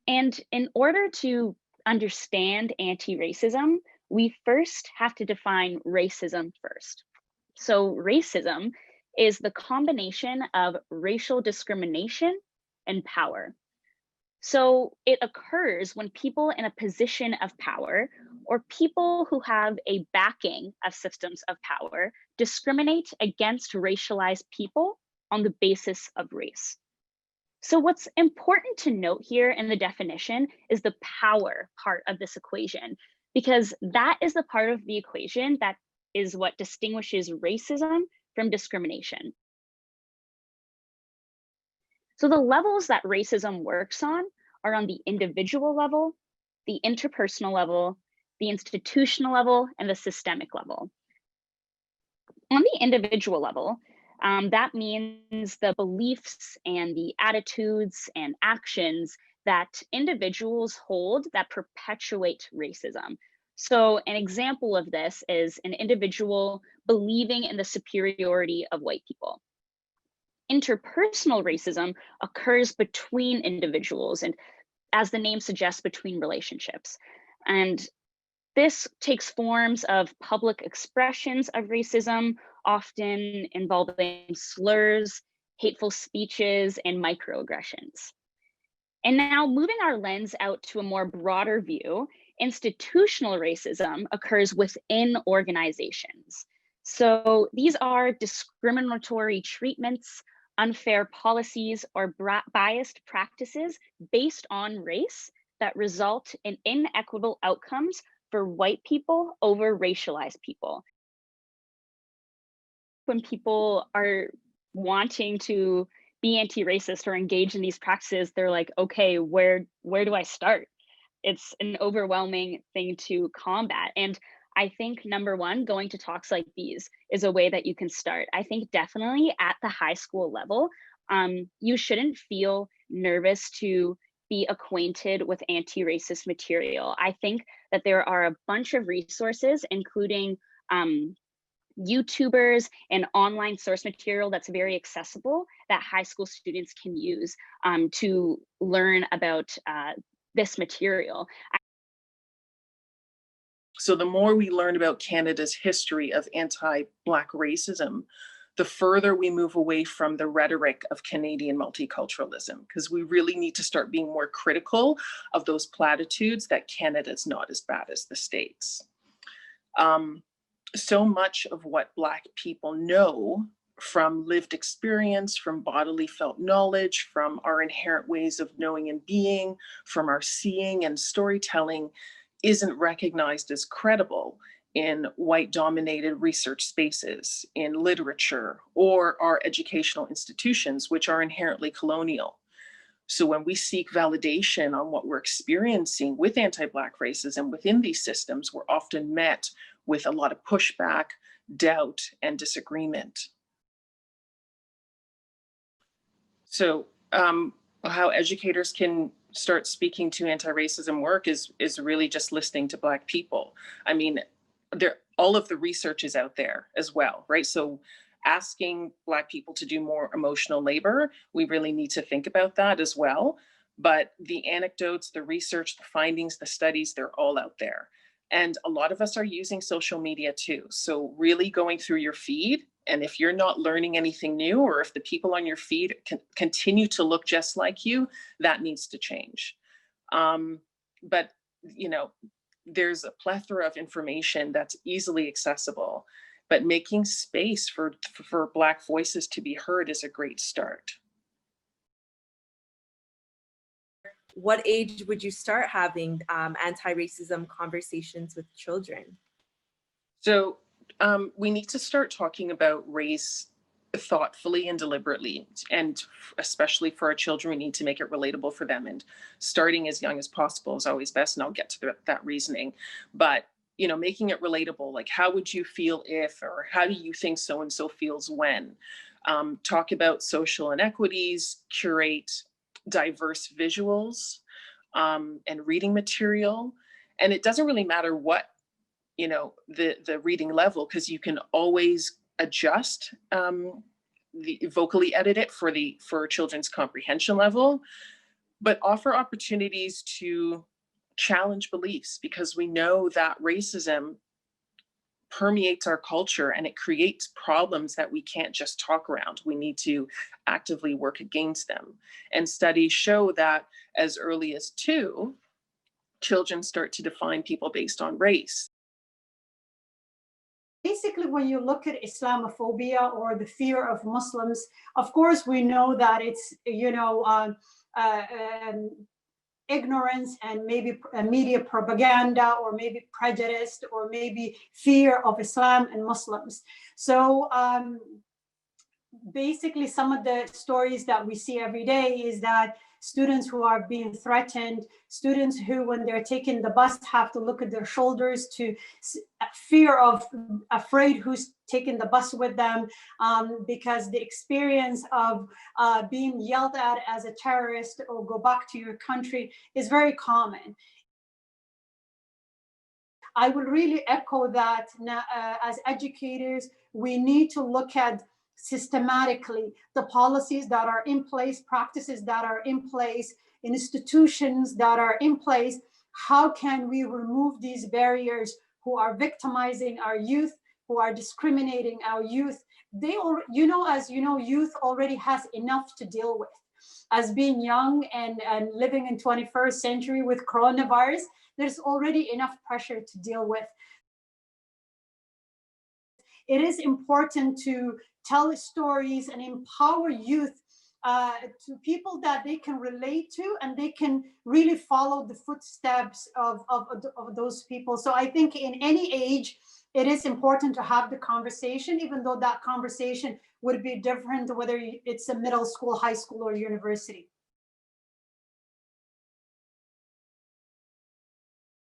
And in order to understand anti-racism, we first have to define racism first. So, racism is the combination of racial discrimination and power. So, it occurs when people in a position of power or people who have a backing of systems of power discriminate against racialized people on the basis of race. So, what's important to note here in the definition is the power part of this equation, because that is the part of the equation that is what distinguishes racism from discrimination. So, the levels that racism works on are on the individual level, the interpersonal level, the institutional level, and the systemic level. On the individual level, that means the beliefs and the attitudes and actions that individuals hold that perpetuate racism. So, an example of this is an individual believing in the superiority of white people. Interpersonal racism occurs between individuals and, as the name suggests, between relationships. And this takes forms of public expressions of racism, often involving slurs, hateful speeches, and microaggressions. And now, moving our lens out to a more broader view, institutional racism occurs within organizations. So these are discriminatory treatments, unfair policies, or biased practices based on race that result in inequitable outcomes for white people over racialized people. When people are wanting to be anti-racist or engage in these practices, they're like, okay, where do I start? It's an overwhelming thing to combat. And I think number one, going to talks like these is a way that you can start. I think definitely at the high school level, you shouldn't feel nervous to be acquainted with anti-racist material. I think that there are a bunch of resources, including YouTubers and online source material that's very accessible that high school students can use to learn about this material. So the more we learn about Canada's history of anti-Black racism, the further we move away from the rhetoric of Canadian multiculturalism, because we really need to start being more critical of those platitudes that Canada is not as bad as the States. So much of what Black people know from lived experience, from bodily felt knowledge, from our inherent ways of knowing and being, from our seeing and storytelling, isn't recognized as credible in white dominated research spaces, in literature, or our educational institutions, which are inherently colonial. So when we seek validation on what we're experiencing with anti-Black racism within these systems, we're often met with a lot of pushback, doubt, and disagreement. So how educators can start speaking to anti-racism work is really just listening to Black people. I mean, all of the research is out there as well, right? So asking Black people to do more emotional labor, we really need to think about that as well. But the anecdotes, the research, the findings, the studies, they're all out there. And a lot of us are using social media too. So really going through your feed, and if you're not learning anything new, or if the people on your feed continue to look just like you, that needs to change. But, you know, there's a plethora of information that's easily accessible, but making space for Black voices to be heard is a great start. What age would you start having anti-racism conversations with children? So we need to start talking about race thoughtfully and deliberately, and especially for our children, we need to make it relatable for them, and starting as young as possible is always best, and I'll get to that reasoning. But you know, making it relatable, like how would you feel if, or how do you think so and so feels when? Talk about social inequities, curate diverse visuals and reading material. And it doesn't really matter what, you know, the reading level, because you can always adjust vocally edit it for children's comprehension level. but offer opportunities to challenge beliefs, because we know that racism permeates our culture and it creates problems that we can't just talk around. We need to actively work against them. And studies show that as early as 2, children start to define people based on race. Basically, when you look at Islamophobia or the fear of Muslims, of course, we know that it's, ignorance and maybe media propaganda, or maybe prejudice, or maybe fear of Islam and Muslims. So basically, some of the stories that we see every day is that students who are being threatened, students who, when they're taking the bus, have to look at their shoulders to afraid who's taking the bus with them, because the experience of being yelled at as a terrorist or go back to your country is very common. I would really echo that as educators, we need to look at systematically the policies that are in place, practices that are in place, institutions that are in place. How can we remove these barriers who are victimizing our youth, who are discriminating our youth? They, as you know, youth already has enough to deal with. As being young and living in 21st century with coronavirus, there's already enough pressure to deal with. It is important to tell stories and empower youth to people that they can relate to, and they can really follow the footsteps of those people. So I think in any age, it is important to have the conversation, even though that conversation would be different whether it's a middle school, high school, or university.